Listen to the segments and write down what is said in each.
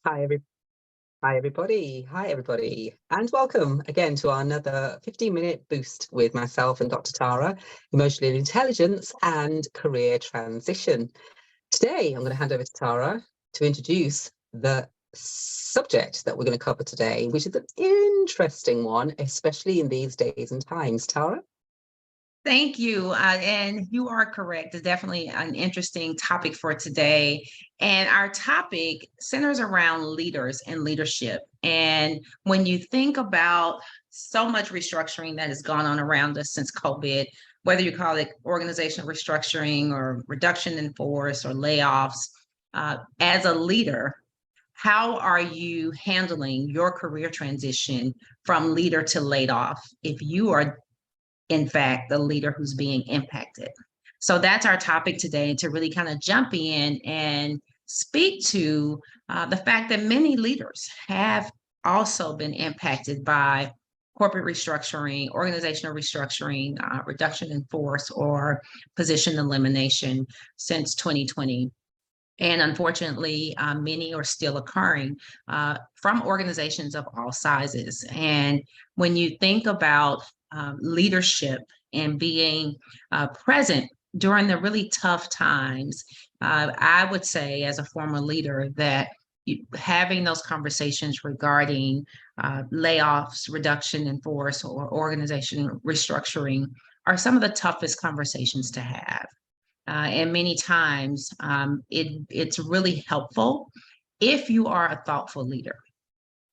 Hi, hi, everybody. Hi, everybody. And welcome again to our another 15-minute boost with myself and Dr. Tara, emotional intelligence and career transition. Today, I'm going to hand over to Tara to introduce the subject that we're going to cover today, which is an interesting one, especially in these days and times. Tara? Thank you. And you are correct. It's definitely an interesting topic for today. And our topic centers around leaders and leadership. And when you think about so much restructuring that has gone on around us since COVID, whether you call it organizational restructuring or reduction in force or layoffs, as a leader, how are you handling your career transition from leader to laid off if you are in fact, the leader who's being impacted? So that's our topic today, to really kind of jump in and speak to the fact that many leaders have also been impacted by corporate restructuring, organizational restructuring, reduction in force, or position elimination since 2020. And unfortunately, many are still occurring from organizations of all sizes. And when you think about leadership and being present during the really tough times, I would say, as a former leader, that having those conversations regarding layoffs, reduction in force, or organization restructuring are some of the toughest conversations to have. And many times it's really helpful if you are a thoughtful leader,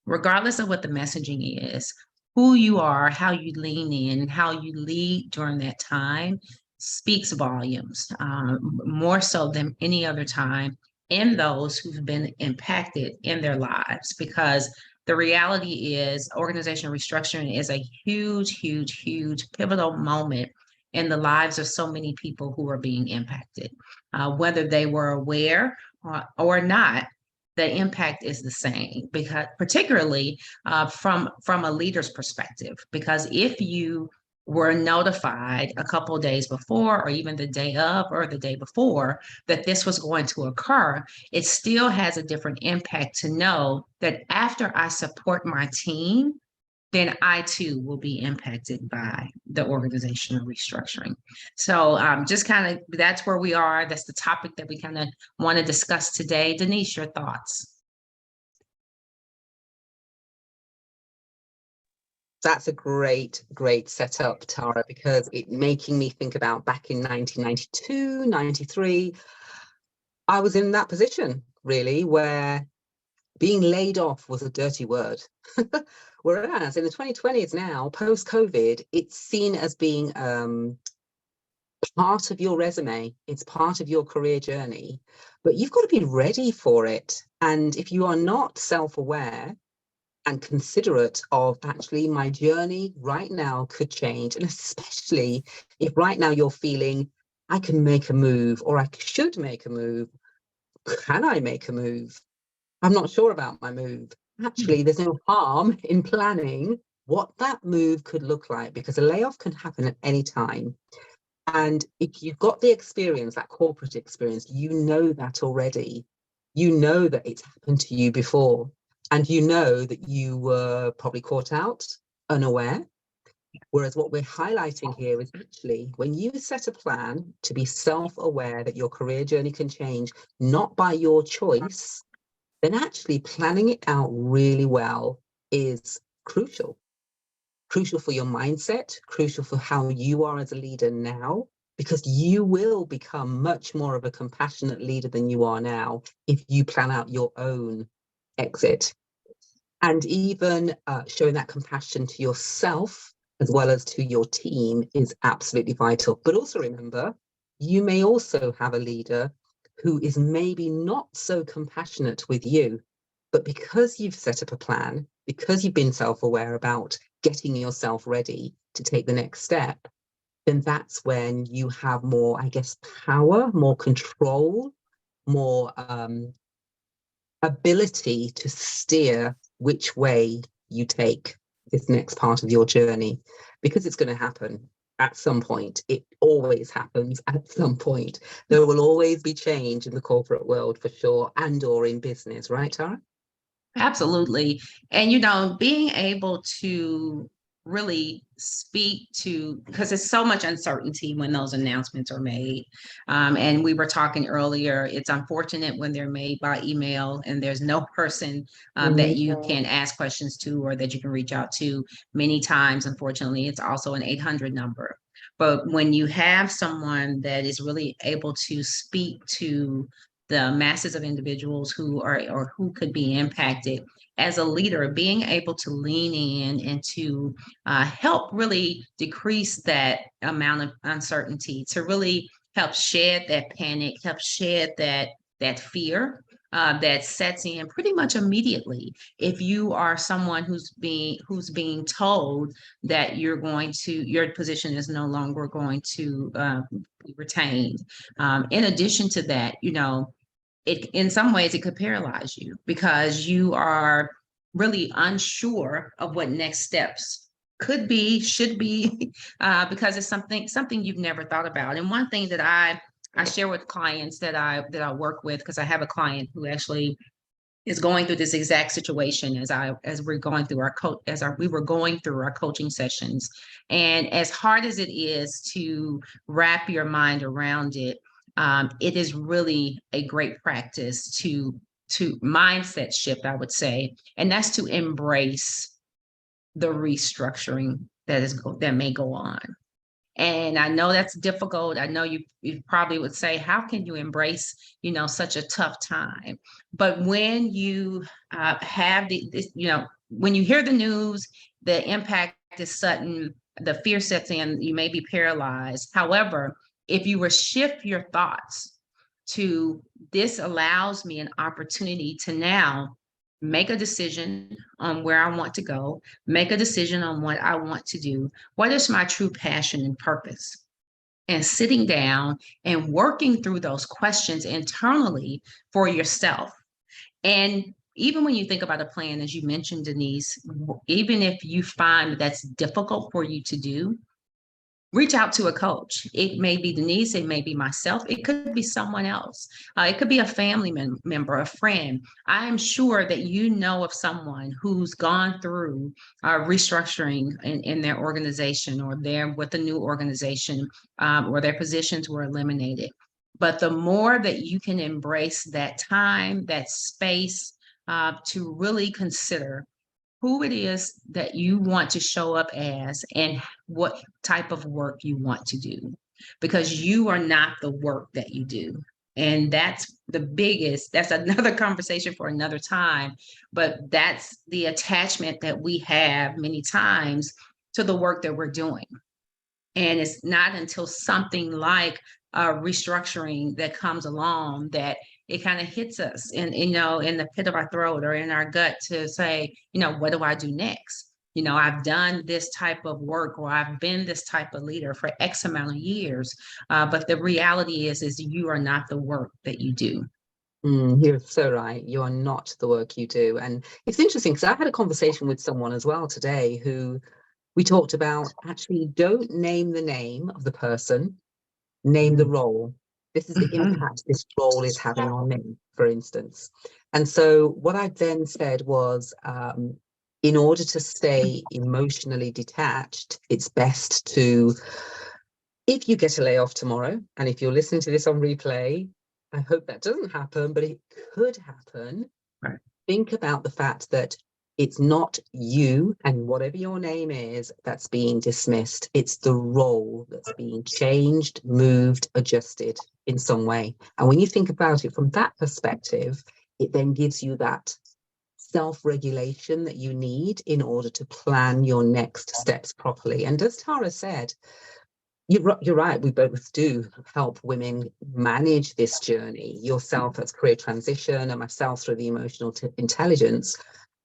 regardless of what the messaging is. Who you are, how you lean in, how you lead during that time speaks volumes, more so than any other time in those who've been impacted in their lives. Because the reality is, organizational restructuring is a huge, huge, huge pivotal moment in the lives of so many people who are being impacted, whether they were aware or not. The impact is the same, because particularly from a leader's perspective, because if you were notified a couple of days before, or even the day of or the day before, that this was going to occur, it still has a different impact to know that after I support my team, then I too will be impacted by the organizational restructuring. So just kind of, that's where we are. That's the topic that we kind of want to discuss today. Denise, your thoughts? That's a great setup, Tara, because it making me think about back in 1992, 93. I was in that position, really, where being laid off was a dirty word. Whereas in the 2020s now, post-COVID, it's seen as being part of your resume. It's part of your career journey, but you've got to be ready for it. And if you are not self-aware and considerate of, actually, my journey right now could change, and especially if right now you're feeling, I can make a move, or I should make a move. Can I make a move? I'm not sure about my move. Actually, there's no harm in planning what that move could look like, because a layoff can happen at any time. And if you've got the experience, that corporate experience, you know that already. You know that it's happened to you before. And you know that you were probably caught out, unaware. Whereas what we're highlighting here is, actually, when you set a plan to be self-aware that your career journey can change, not by your choice, then actually planning it out really well is crucial. Crucial for your mindset, crucial for how you are as a leader now, because you will become much more of a compassionate leader than you are now if you plan out your own exit. And even showing that compassion to yourself as well as to your team is absolutely vital. But also remember, you may also have a leader who is maybe not so compassionate with you, but because you've set up a plan, because you've been self-aware about getting yourself ready to take the next step, then that's when you have more, I guess, power, more control, more ability to steer which way you take this next part of your journey, because it's going to happen at some point. It always happens at some point. There will always be change in the corporate world, for sure, and or in business, right, Tara? Absolutely. And, being able to really speak to, because there's so much uncertainty when those announcements are made. And we were talking earlier, it's unfortunate when they're made by email and there's no person that you can ask questions to or that you can reach out to. Many times, unfortunately, it's also an 800 number. But when you have someone that is really able to speak to the masses of individuals who are or who could be impacted as a leader, being able to lean in and to help really decrease that amount of uncertainty, to really help shed that panic, help shed that fear that sets in pretty much immediately if you are someone who's being told that your position is no longer going to be retained. In addition to that, it in some ways it could paralyze you because you are really unsure of what next steps could be, should be, because it's something you've never thought about. And one thing that I share with clients that I work with, because I have a client who actually is going through this exact situation as we're going through we were going through our coaching sessions. And as hard as it is to wrap your mind around it, it is really a great practice to mindset shift, I would say, and that's to embrace the restructuring that may go on. And I know that's difficult. I know you probably would say, how can you embrace, such a tough time? But when you have when you hear the news, the impact is sudden, the fear sets in, you may be paralyzed. However, if you were shift your thoughts to this allows me an opportunity to now make a decision on where I want to go, make a decision on what I want to do. What is my true passion and purpose? And sitting down and working through those questions internally for yourself. And even when you think about a plan, as you mentioned, Denise, even if you find that's difficult for you to do, reach out to a coach. It may be Denise, it may be myself, it could be someone else. It could be a family member, a friend. I am sure that you know of someone who's gone through restructuring in their organization, or they're with a new organization, or their positions were eliminated. But the more that you can embrace that time, that space, to really consider who it is that you want to show up as and what type of work you want to do, because you are not the work that you do. And that's another conversation for another time, but that's the attachment that we have many times to the work that we're doing. And it's not until something like a restructuring that comes along that it kind of hits us in the pit of our throat or in our gut to say, what do I do next? I've done this type of work, or I've been this type of leader for X amount of years. But the reality is you are not the work that you do. You're so right. You are not the work you do. And it's interesting because I had a conversation with someone as well today who we talked about actually don't name the name of the person, name the role. This is the impact this role is having on me, for instance. And so what I then said was, in order to stay emotionally detached, it's best to, if you get a layoff tomorrow, and if you're listening to this on replay, I hope that doesn't happen, but it could happen. Right. Think about the fact that it's not you and whatever your name is that's being dismissed. It's the role that's being changed, moved, adjusted in some way. And when you think about it from that perspective, it then gives you that self-regulation that you need in order to plan your next steps properly. And as Tara said, you're right, we both do help women manage this journey, yourself as career transition and myself through the emotional intelligence.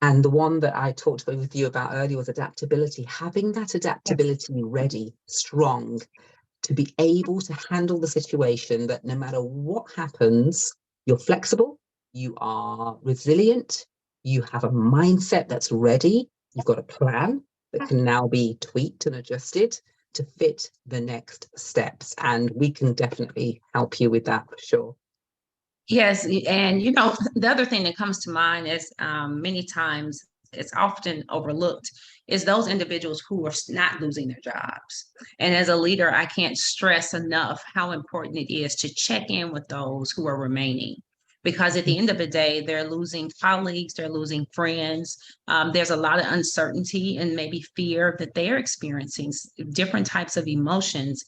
And the one that I talked with you about earlier was adaptability, having that adaptability ready, strong, to be able to handle the situation, that no matter what happens, you're flexible, you are resilient, you have a mindset that's ready, you've got a plan that can now be tweaked and adjusted to fit the next steps. And we can definitely help you with that for sure. Yes, and the other thing that comes to mind is many times it's often overlooked is those individuals who are not losing their jobs. And as a leader, I can't stress enough how important it is to check in with those who are remaining. Because at the end of the day, they're losing colleagues, they're losing friends. There's a lot of uncertainty and maybe fear that they're experiencing different types of emotions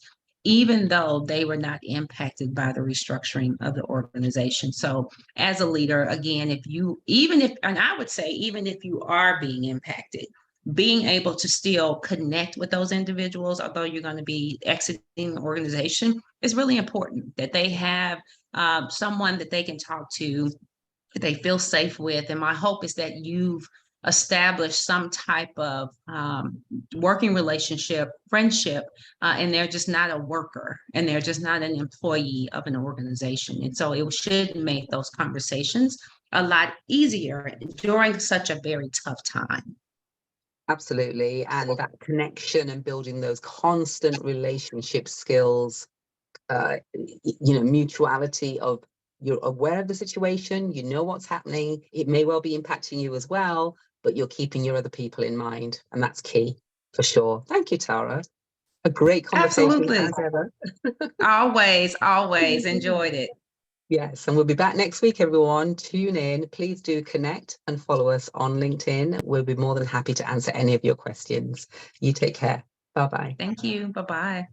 even though they were not impacted by the restructuring of the organization. So as a leader, again, and I would say, even if you are being impacted, being able to still connect with those individuals, although you're going to be exiting the organization, is really important that they have someone that they can talk to, that they feel safe with. And my hope is that you've established some type of working relationship, friendship, and they're just not a worker and they're just not an employee of an organization. And so it should make those conversations a lot easier during such a very tough time. Absolutely. And that connection and building those constant relationship skills, mutuality of you're aware of the situation, you know what's happening. It may well be impacting you as well, but you're keeping your other people in mind. And that's key for sure. Thank you, Tara. A great conversation Absolutely. as ever. Always enjoyed it. Yes, and we'll be back next week, everyone. Tune in. Please do connect and follow us on LinkedIn. We'll be more than happy to answer any of your questions. You take care. Bye-bye. Thank you. Bye-bye.